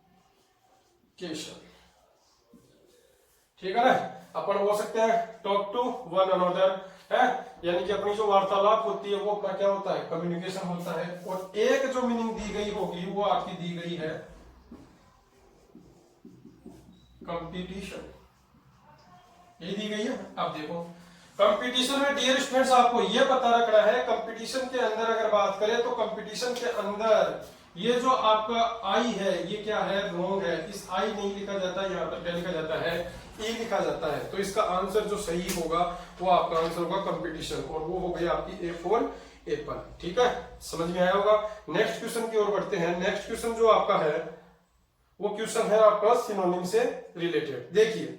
Speaker 1: ठीक है ना, अपन बोल सकते हैं टॉक टू वन अनदर है, यानी कि अपनी जो वार्तालाप होती है वो अपना क्या होता है, कम्युनिकेशन होता है। और एक जो मीनिंग दी गई होगी वो आपकी दी गई है कंपटीशन, ये दी गई है। अब देखो कंपटीशन में डियर स्टूडेंट्स आपको ये पता रखना है, कंपटीशन के अंदर अगर बात करें तो कंपटीशन के अंदर ये जो आपका आई है ये क्या है, रॉन्ग है। इस आई नहीं लिखा जाता, यहाँ पर क्या लिखा जाता है, ई लिखा जाता है। तो इसका आंसर जो सही होगा वो आपका आंसर होगा कंपटीशन, और वो हो गई आपकी ए फॉर एप्पल। ठीक है, समझ में आया होगा। नेक्स्ट क्वेश्चन की ओर बढ़ते हैं। नेक्स्ट क्वेश्चन जो आपका है वो क्वेश्चन है आपका सिनोनिम से रिलेटेड। देखिए,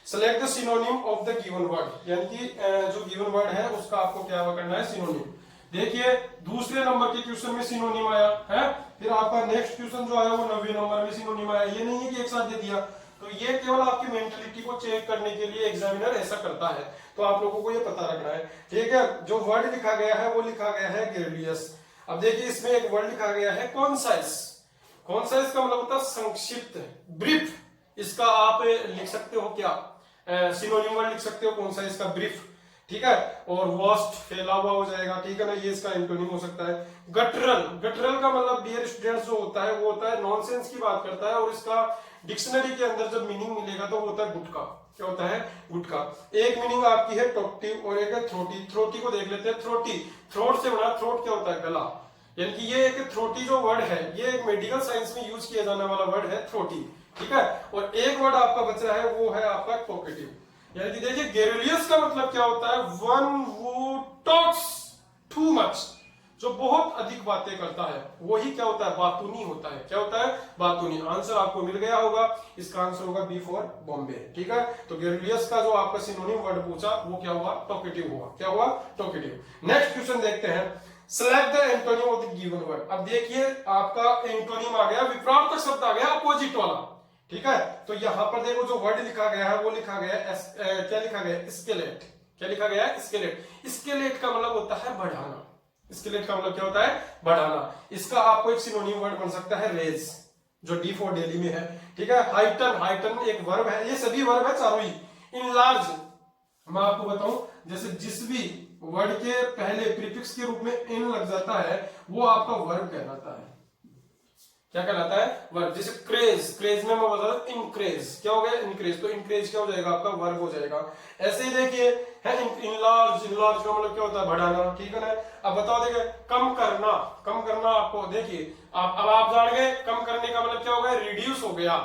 Speaker 1: select the synonym of the given word, यानी कि जो गिवन वर्ड है उसका आपको क्या करना है, सिनोनिम। देखिए दूसरे नंबर के क्वेश्चन में सिनोनिम आया है, फिर आपका नेक्स्ट क्वेश्चन जो आया वो 90 नंबर में सिनोनिम आया। ये नहीं है कि एक साथ दे दिया, तो ये केवल आपकी मेंटलिटी को चेक करने के लिए एग्जामिनर ऐसा करता है, तो आप लोगों को ये पता रखना है। ठीक है, जो वर्ड लिखा गया है वो लिखा गया है ग्रेवियस। अब देखिए इसमें एक वर्ड लिखा गया है कॉन्साइज। कॉन्साइज का मतलब होता है संक्षिप्त, ब्रीफ। इसका आप लिख सकते हो क्या, सिनोनिम वर्ड लिख सकते हो कॉन्साइज का, ब्रीफ। ठीक है, और वास्ट, फैला हुआ हो जाएगा। ठीक है ना, ये इसका एंटोनिम हो सकता है। गटरल, गटरल का मतलब डियर स्टूडेंट्स जो होता है वो होता है नॉनसेंस की बात करता है, और इसका डिक्शनरी के अंदर जब मीनिंग मिलेगा तो वो होता है गुटका। क्या होता है, गुटका। एक मीनिंग आपकी है टॉक्टिव और एक है थ्रोटी। थ्रोटी को देख लेते हैं। थ्रोटी, थ्रोट से बना, थ्रोट क्या होता है, गला, यानी कि ये एक थ्रोटी जो वर्ड है ये एक मेडिकल साइंस में यूज किया जाने वाला वर्ड है, थ्रोटी। ठीक है, और एक वर्ड आपका बच रहा है वो है आपका टॉकेटिव, यानी कि देखिए गेरुलियस का मतलब क्या होता है, one who talks too much, जो बहुत अधिक बातें करता है, वही क्या होता है, बातूनी होता है। क्या होता है, बातूनी। आंसर आपको मिल गया होगा, इसका आंसर होगा बी फॉर बॉम्बे। ठीक है, तो गेरुलियस का जो आपका सिनोनिम वर्ड पूछा वो क्या हुआ, टॉकेटिव हुआ। क्या हुआ, टॉकेटिव। नेक्स्ट क्वेश्चन देखते हैं। Select the antonym of the given word. अब देखिए आपका एंटोनिम आ गया, विपरीत शब्द आ गया, अपोजिट वाला। ठीक है, तो यहां पर देखो जो वर्ड लिखा गया है वो लिखा गया क्या लिखा गया, स्केलेट। क्या लिखा गया है, स्केलेट। स्केलेट का मतलब होता है बढ़ाना। स्केलेट का मतलब क्या होता है, बढ़ाना। इसका आपको एक सिनोनिम वर्ड बन सकता है रेज, जो डी फॉर डेली में है। ठीक है, हाइटन, हाइटन एक वर्ब है, ये सभी वर्ब है चारों ही। इनलार्ज, मैं आपको बताऊं, जैसे जिस भी वर्ड के पहले प्रीफिक्स के रूप में इन लग जाता है वो आपका वर्ब कहलाता है। क्या कहलाता है, वर्ब। जैसे क्रेज, क्रेज में मैं बता दूं इनक्रेज, क्या हो गया, इनक्रेज, तो इनक्रेज क्या हो जाएगा, आपका वर्ब हो जाएगा। ऐसे ही देखिए है इनलार्ज, इनलार्ज का मतलब क्या होता है, बढ़ाना। ठीक है ना, अब बताओ देखिए कम करना, कम करना आपको देखिए अब आप जान गए कम करने का मतलब क्या हो गया, रिड्यूस हो गया।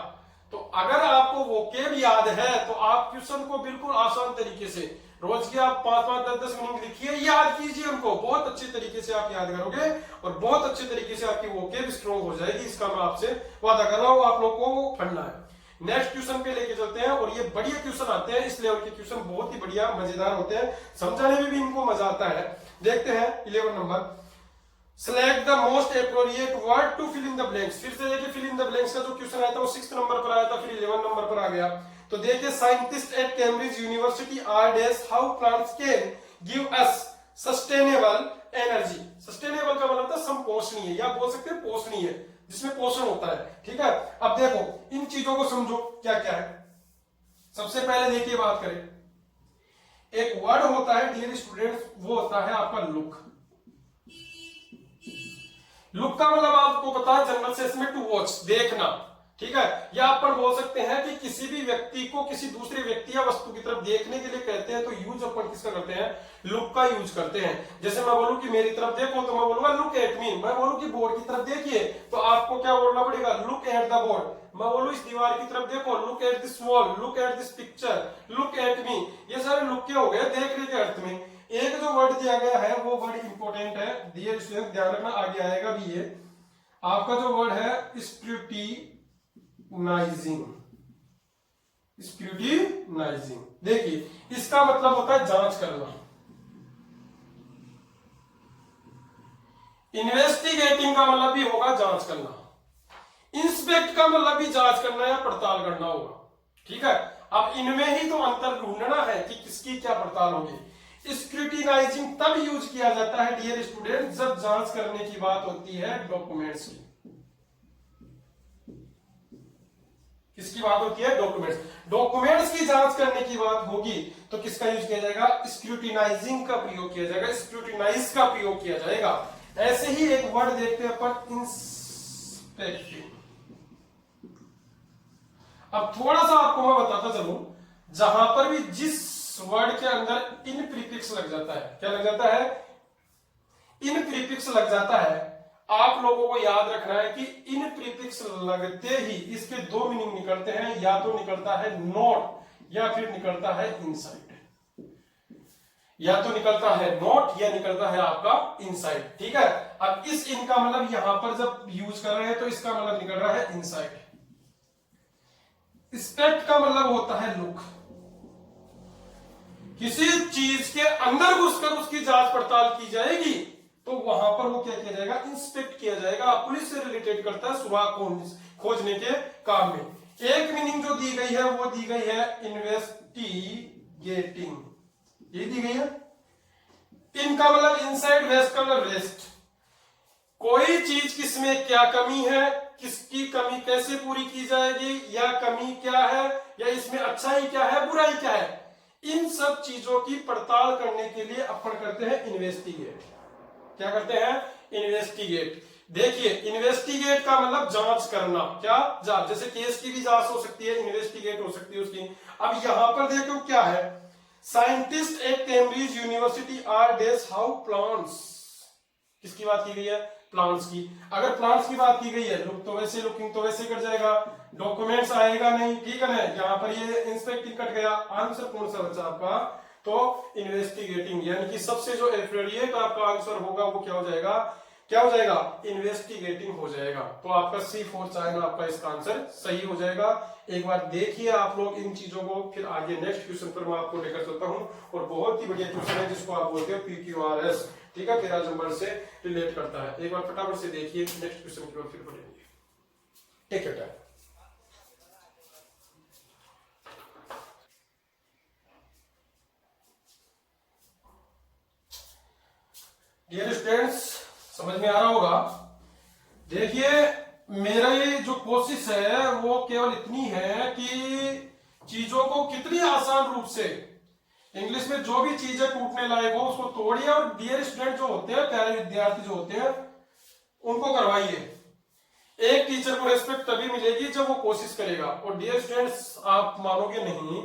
Speaker 1: तो अगर आपको वोकेब याद है तो आप क्वेश्चन को बिल्कुल आसान तरीके से रोज के आप 5-5, 10-10 मीनिंग लिखिए, याद कीजिए उनको, बहुत अच्छे तरीके से आप याद करोगे और बहुत अच्छे तरीके से आपकी वोकेब स्ट्रॉन्ग हो जाएगी। इसका मैं आपसे वादा कर रहा हूं, आप लोगों को पढ़ना है। नेक्स्ट क्वेश्चन पे लेके चलते हैं, और ये बढ़िया क्वेश्चन आते हैं, इस लेवल के क्वेश्चन बहुत ही बढ़िया मजेदार होते हैं, समझाने में भी इनको मजा आता है। देखते हैं 11 number. Select the most appropriate word to fill in the blanks. फिर से देखिए फिल इन द ब्लैंक्स का जो क्वेश्चन आया था वो 6th नंबर पर आया था, फिर 11 नंबर पर आ गया। तो देखिए scientist at Cambridge University are days how plants can give us sustainable energy. Sustainable का मतलब होता है संपोषणीय या बोल सकते हैं पोषणीय, जिसमें पोषण होता है। ठीक है, अब देखो इन चीजों को समझो क्या क्या है। सबसे पहले देखिए बात करें, एक वर्ड होता है डियर स्टूडेंट्स, वो होता है आपका लुक। लुक का मतलब आपको पता है जनरल सेंस में टू वॉच, देखना। ठीक है, या अपन बोल सकते हैं कि किसी भी व्यक्ति को किसी दूसरे व्यक्ति या वस्तु की तरफ देखने के लिए कहते हैं, तो यूज अपन किसका करते हैं, लुक का यूज करते हैं। जैसे मैं बोलूं कि मेरी तरफ देखो तो मैं बोलूंगा लुक एट मी। मैं बोलूं कि बोर्ड की तरफ देखिए तो आपको क्या बोलना पड़ेगा, लुक एट द बोर्ड। मैं बोलूं इस दीवार की तरफ देखो, look at this wall, look at this picture, look at me. ये सारे लुक के हो गए देखने के अर्थ में। एक जो वर्ड दिया गया है वो वर्ड इंपॉर्टेंट है, डियर स्टूडेंट ध्यान रखना, आगे आएगा भी ये। आपका जो वर्ड है स्क्रूटिनाइजिंग। स्क्रूटिनाइजिंग देखिए इसका मतलब होता है जांच करना। इन्वेस्टिगेटिंग का मतलब भी होगा जांच करना। इंस्पेक्ट का मतलब भी जांच करना या पड़ताल करना होगा। ठीक है, अब इनमें ही तो अंतर ढूंढना है कि किसकी क्या पड़ताल होगी। स्क्रूटिनाइजिंग तब यूज किया जाता है डियर स्टूडेंट जब जांच करने की बात होती है डॉक्यूमेंट्स की। किसकी बात होती है, डॉक्यूमेंट्स। डॉक्यूमेंट्स की जांच करने की बात होगी तो किसका यूज किया जाएगा, स्क्रूटिनाइजिंग का प्रयोग किया जाएगा, स्क्रूटिनाइज का प्रयोग किया जाएगा। ऐसे ही एक वर्ड देखते हैं अपन, इंस्पेक्टिंग। अब थोड़ा सा आपको मैं बताता चलूं, जहां पर भी जिस वर्ड के अंदर इन प्रीफिक्स लग जाता है, क्या लग जाता है, इन प्रीफिक्स लग जाता है, आप लोगों को याद रखना है कि इन प्रीफिक्स लगते ही इसके दो मीनिंग निकलते हैं, या तो निकलता है नॉट या फिर निकलता है इनसाइड। या तो निकलता है नॉट या निकलता है आपका इनसाइड। ठीक है, अब इस इन का मतलब यहां पर जब यूज कर रहे हैं तो इसका मतलब निकल रहा है इनसाइड। इंस्पेक्ट का मतलब होता है लुक। किसी चीज के अंदर घुसकर उसकी जांच पड़ताल की जाएगी तो वहां पर वो क्या किया जाएगा, इंस्पेक्ट किया जाएगा। पुलिस से रिलेटेड करता है सुराग खोजने के काम में। एक मीनिंग जो दी गई है वो दी गई है इन्वेस्टिगेटिंग, ये दी गई है। इनका मतलब इनसाइड, वेस्ट का मतलब वेस्ट। कोई चीज किसमें क्या कमी है, किसकी कमी कैसे पूरी की जाएगी, या कमी क्या है, या इसमें अच्छाई क्या है बुराई क्या है, इन सब चीजों की पड़ताल करने के लिए अपन करते हैं इन्वेस्टिगेट। क्या करते हैं, इन्वेस्टिगेट। देखिए इन्वेस्टिगेट का मतलब जांच करना, क्या जांच, जैसे केस की भी जांच हो सकती है, इन्वेस्टिगेट हो सकती है उसकी। अब यहां पर देखो क्या है, scientist at Cambridge University are days how plants. किसकी बात की गई है, प्लांट्स की। अगर प्लांट्स की बात की गई है, लुक तो वैसे, लुकिंग तो वैसे कर जाएगा, डॉक्यूमेंट्स आएगा नहीं। ठीक है ना, यहाँ पर ये इंस्पेक्टिंग कट गया। आंसर कौन सा बचा आपका, तो इन्वेस्टिगेटिंग, यानी कि सबसे जो एप्रोप्रिएट आपका आंसर होगा वो क्या हो जाएगा, क्या हो जाएगा, इन्वेस्टिगेटिंग हो जाएगा। तो आपका C4 चाइना आपका इसका आंसर सही हो जाएगा। एक बार देखिए आप लोग इन चीजों को, फिर आगे नेक्स्ट क्वेश्चन पर मैं आपको लेकर चलता हूं। और बहुत ही बढ़िया क्वेश्चन है जिसको आप बोलते हो PQRS। ठीक है, 13 नंबर से रिलेट करता है। एक बार फटाफट से देखिए, नेक्स्ट क्वेश्चन की ओर फिर बढ़ेंगे। Take your time. Dear students, समझ में आ रहा होगा। देखिए मेरा ये जो कोशिश है वो केवल इतनी है कि चीजों को कितनी आसान रूप से, इंग्लिश में जो भी चीजें टूटने लायक हो उसको तोड़िए, और डियर स्टूडेंट जो होते हैं, प्यारे विद्यार्थी जो होते हैं, उनको करवाइए। एक टीचर को रिस्पेक्ट तभी मिलेगी जब वो कोशिश करेगा। और डियर स्टूडेंट्स, आप मानोगे नहीं,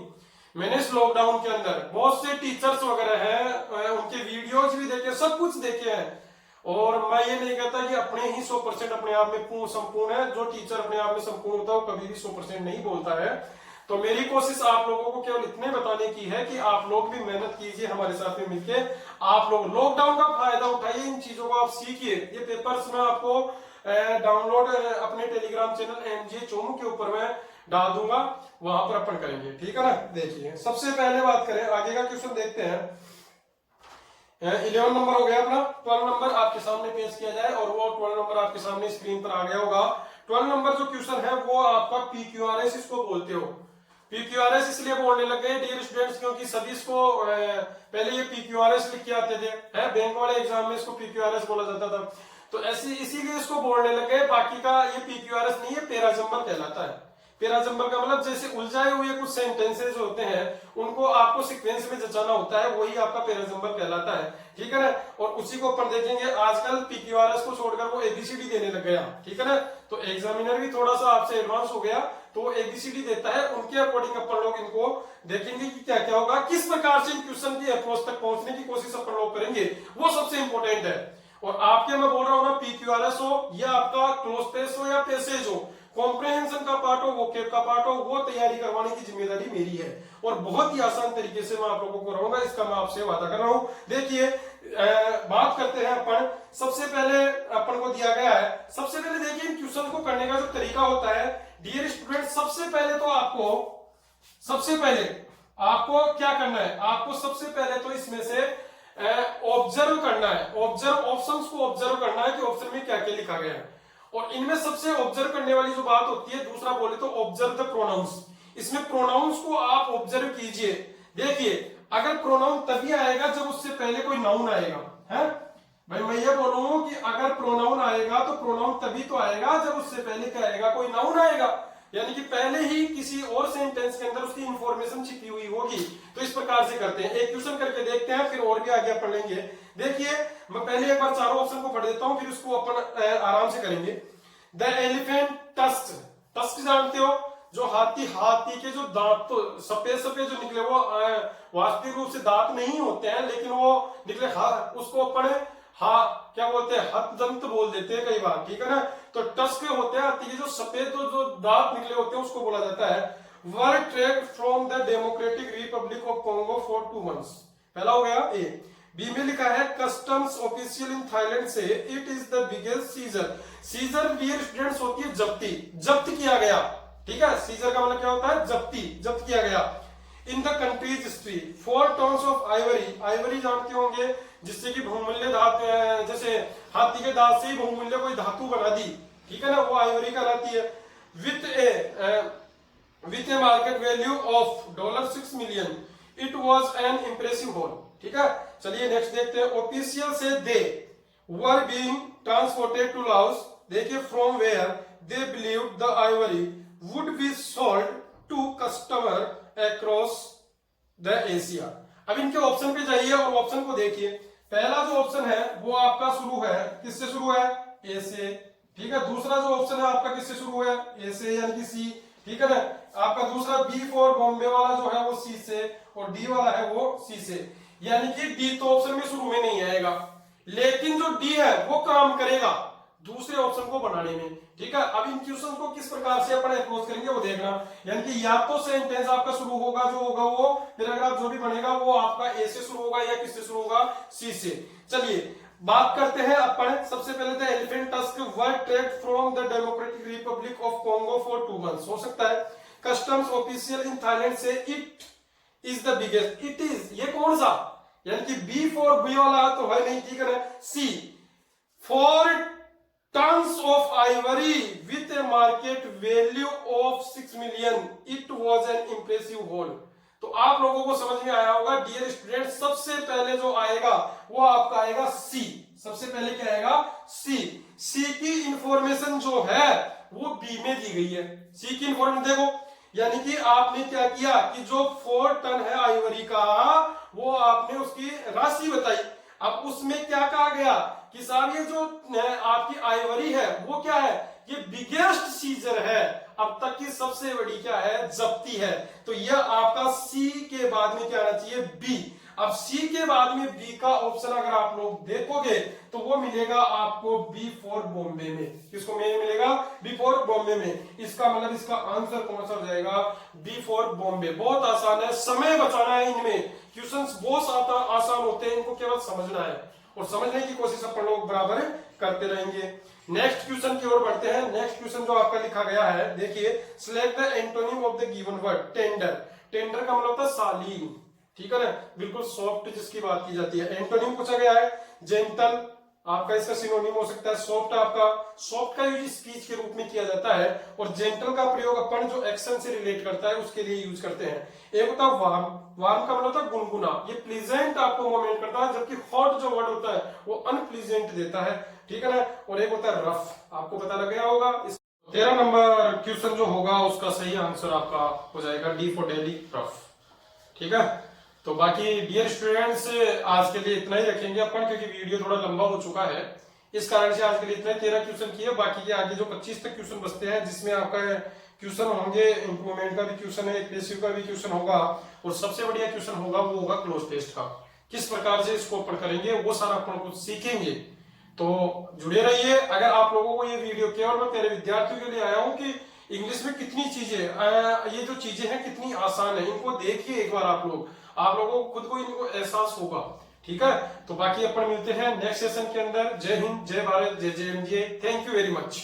Speaker 1: मैंने इस लॉकडाउन के अंदर बहुत से टीचर्स वगैरह हैं, उनके वीडियोज भी देखे, सब कुछ देखे हैं। और मैं ये नहीं कहता कि अपने ही 100% अपने आप में संपूर्ण है। जो टीचर अपने आप में संपूर्ण होता है वो कभी भी 100% नहीं बोलता है। तो मेरी कोशिश आप लोगों को केवल इतने बताने की है कि आप लोग भी मेहनत कीजिए हमारे साथ में मिलके। आप लोग लॉकडाउन का फायदा उठाइए, इन चीजों को आप सीखिए। ये पेपर्स में आपको डाउनलोड अपने टेलीग्राम चैनल MJ चोमू के ऊपर मैं डाल दूंगा, वहां पर अपन करेंगे। ठीक है ना, देखिए सबसे पहले बात करें, आगे का क्वेश्चन देखते हैं। 11 नंबर हो गया अपना, 12 नंबर आपके सामने पेश किया जाए, और वो 12 नंबर आपके सामने स्क्रीन पर आ गया होगा। 12 नंबर जो क्वेश्चन है वो आपका PQRS इसको बोलते हो। PQRS इसलिए बोलने लग गए डियर स्टूडेंट्स क्योंकि सभी इसको पहले ये PQRS लिख के आते थे, है बैंक वाले एग्जाम में इसको PQRS बोला जाता था, तो ऐसी इसीलिए इसको बोलने लग गए। बाकी का ये PQRS नहीं है, पैराजंबल कहलाता है। पैराजंबल का मतलब जैसे उलझाए हुए कुछ सेंटेंसेस होते हैं उनको आपको सीक्वेंस में जचाना होता है, वही आपका पैराजंबल कहलाता है, ठीक है ना। और उसी को अपन देखेंगे आजकल PQRS को छोड़कर वो ABCD देने लग गया, ठीक है ना। तो एग्जामिनर भी थोड़ा सा आपसे एडवांस हो गया, तो वो ABCD देता है, उनके अकॉर्डिंग अपन लोग इनको देखेंगे कि क्या क्या होगा, किस प्रकार से इन क्वेश्चन की अप्रोच तक पहुंचने की कोशिश अपन लोग करेंगे, वो सबसे इंपॉर्टेंट है। और आपके मैं बोल रहा हूं ना PQRS हो या आपका क्लोज टेस्ट हो या पैसेज हो, कॉम्प्रिहेंशन का पार्ट हो, वोकेब का पार्ट हो, वो तैयारी करवाने की जिम्मेदारी मेरी है और बहुत ही आसान तरीके से मैं आप लोगों को कराऊंगा, इसका मैं आपसे वादा कर रहा हूं। देखिए बात करते हैं अपन, सबसे पहले अपन को दिया गया है, सबसे पहले देखिए इन क्वेश्चन को करने का जो तरीका होता है डियर स्टूडेंट, सबसे पहले आपको क्या करना है, आपको सबसे पहले तो इसमें से ऑब्जर्व करना है, ऑप्शंस को ऑब्जर्व करना है कि ऑप्शन में क्या क्या लिखा गया है। और इनमें सबसे ऑब्जर्व करने वाली जो बात होती है, दूसरा बोले तो ऑब्जर्व द प्रोनाउंस, इसमें प्रोनाउंस को आप ऑब्जर्व कीजिए। देखिए अगर प्रोनाउन तभी आएगा जब उससे पहले कोई नाउन आएगा, है भाई, मैं ये बोल रहा हूं कि अगर प्रोनाउन आएगा तो प्रोनाउन तभी तो आएगा जब उससे पहले क्या आएगा, कोई नाउन आएगा, यानी कि पहले ही किसी और सेंटेंस के अंदर उसकी इंफॉर्मेशन छिपी हुई होगी। तो इस प्रकार से करते हैं, एक क्वेश्चन करके देखते हैं, फिर और भी आगे पढ़ लेंगे। देखिए मैं पहले एक बार चारों ऑप्शन को पढ़ देता हूं, फिर उसको अपन आराम से करेंगे। द एलिफेंट टस्क जानते हो, जो हाथी के जो दांत, तो सफेद सफेद जो निकले वो वास्तविक रूप से दांत नहीं होते हैं, लेकिन वो निकले, उसको अपन क्या बोलते हैं, हथदंत बोल देते हैं कई बार, ठीक है ना। तो टस्क होते हैं हाथी के जो सफेद जो दांत निकले होते हैं, उसको बोला जाता है। Were tracked from the Democratic Republic of Congo for 2 months, पहला हो गया ए। बी में लिखा है कस्टम्स ऑफिशियल इन थाईलैंड से it is the biggest seizure dear students होती है जब्ती, जब्त किया गया, ठीक है। सीजर का मतलब क्या होता है, जब्त किया गया। In the countries history 4 tons of Ivory जानते होंगे, जिससे कि बहुमूल्य धातु, जैसे हाथी के दांत से ही बहुमूल्य कोई धातु बना दी, ठीक है ना, वो आइवरी कहलाती है। With a market value of $6 million, it was an impressive haul, ठीक है। चलिए नेक्स्ट देखते हैं। ऑफिशियल से they were being transported to Laos, देखिए from where they believed the ivory would be sold to customer across the Asia. अब इनके option पे जाइए और ऑप्शन को देखिए। पहला जो ऑप्शन है वो आपका शुरू है, किससे शुरू है, ए से, ठीक है। दूसरा जो ऑप्शन है आपका किससे शुरू है, ए से यानी कि सी, ठीक है ना। आपका दूसरा बी फॉर बॉम्बे वाला जो है वो सी से, और डी वाला है वो सी से, यानी कि डी तो ऑप्शन में शुरू में नहीं आएगा, लेकिन जो डी है वो काम करेगा दूसरे ऑप्शन को बनाने में, ठीक है। अब इन क्वेश्चन को किस प्रकार से अपन अप्रोच करेंगे वो देखना, यानी कि या तो सेंटेंस आपका शुरू होगा जो होगा वो पैराग्राफ जो भी बनेगा वो आपका ए से शुरू होगा या किससे शुरू होगा, सी से। चलिए बात करते हैं अपन, सबसे पहले the elephant tusk were tracked from the Democratic Republic of Congo for 2 months, हो सकता है। कस्टम्स ऑफिशियल इन थाईलैंड से it is the biggest, it is ये कौन सा, यानी कि बी फॉर बी वाला तो है नहीं, ठीक है। सी for tons of ivory with a market value of 6 million, it was an impressive haul। तो आप लोगों को समझ में आया होगा डियर स्टूडेंट, सबसे पहले जो आएगा वो आपका आएगा सी, सबसे पहले क्या आएगा, सी की इंफॉर्मेशन जो है वो बी में दी गई है। सी की इंफॉर्मेशन देखो, यानी कि आपने क्या किया कि जो 4 टन है आइवरी का वो आपने उसकी राशि बताई। अब उसमें क्या कहा गया कि साहब ये जो आपकी आइवरी है वो क्या है, ये बिगेस्ट सीजर है, अब तक की सबसे बड़ी क्या है, जब्ती है। तो यह आपका सी के बाद में क्या आना चाहिए, बी। अब सी के बाद में बी का ऑप्शन अगर आप लोग देखोगे तो वो मिलेगा आपको बी फॉर बॉम्बे में, किसको में मिलेगा, बी फॉर बॉम्बे में। इसका मतलब इसका आंसर कौन सा हो जाएगा, बी फॉर बॉम्बे। बहुत आसान है, समय बचाना है इनमें, क्वेश्चंस बहुत आसान होते हैं, इनको केवल समझना है और समझने की कोशिश अपन लोग बराबर करते रहेंगे। नेक्स्ट क्वेश्चन की ओर बढ़ते हैं। नेक्स्ट क्वेश्चन जो आपका लिखा गया है, देखिए select the antonym of the given word. Tender का मतलब था शालीन, ठीक है ना, बिल्कुल सॉफ्ट जिसकी बात की जाती है। एंटोनिम पूछा गया है जेंटल, आपका इसका सिनोनिम हो सकता है सॉफ्ट। आपका सॉफ्ट का यूज स्पीच के रूप में किया जाता है, और जेंटल का प्रयोग अपन जो एक्शन से रिलेट करता है उसके लिए यूज करते हैं। एक होता है वार्म, वार्म का मतलब होता है गुनगुना, ये प्लीजेंट आपको मोमेंट करता है, जबकि हॉट जो वर्ड होता है वो अनप्लीजेंट देता है, ठीक है ना। और एक होता है रफ, आपको पता लग गया होगा। 13 नंबर क्वेश्चन जो होगा उसका सही आंसर आपका हो जाएगा डी फॉर डेली, रफ, ठीक है। तो बाकी डियर स्टूडेंट्स आज के लिए इतना ही रखेंगे अपन, क्योंकि वीडियो थोड़ा लंबा हो चुका है, इस कारण से आज के लिए इतना 13 क्वेश्चन किए। बाकी के आगे जो 25 तक क्वेश्चन बचते हैं, जिसमें आपका क्वेश्चन होंगे इंप्रूवमेंट का भी क्वेश्चन है, पैसिव का भी क्वेश्चन होगा, और सबसे बढ़िया क्वेश्चन होगा वो होगा क्लोज टेस्ट का। किस प्रकार से इसको अपन करेंगे वो सारा अपन कुछ सीखेंगे, तो जुड़े रहिए। अगर आप लोगों को ये वीडियो केवल मैं मेरे विद्यार्थियों के लिए आया हूँ कि इंग्लिश में कितनी चीजें, ये जो चीजें हैं कितनी आसान है, इनको देखिए एक बार आप लोगों को खुद को इनको एहसास होगा, ठीक है। तो बाकी अपन मिलते हैं नेक्स्ट सेशन के अंदर। जय हिंद, जय भारत, जय जय M G. Thank you very much.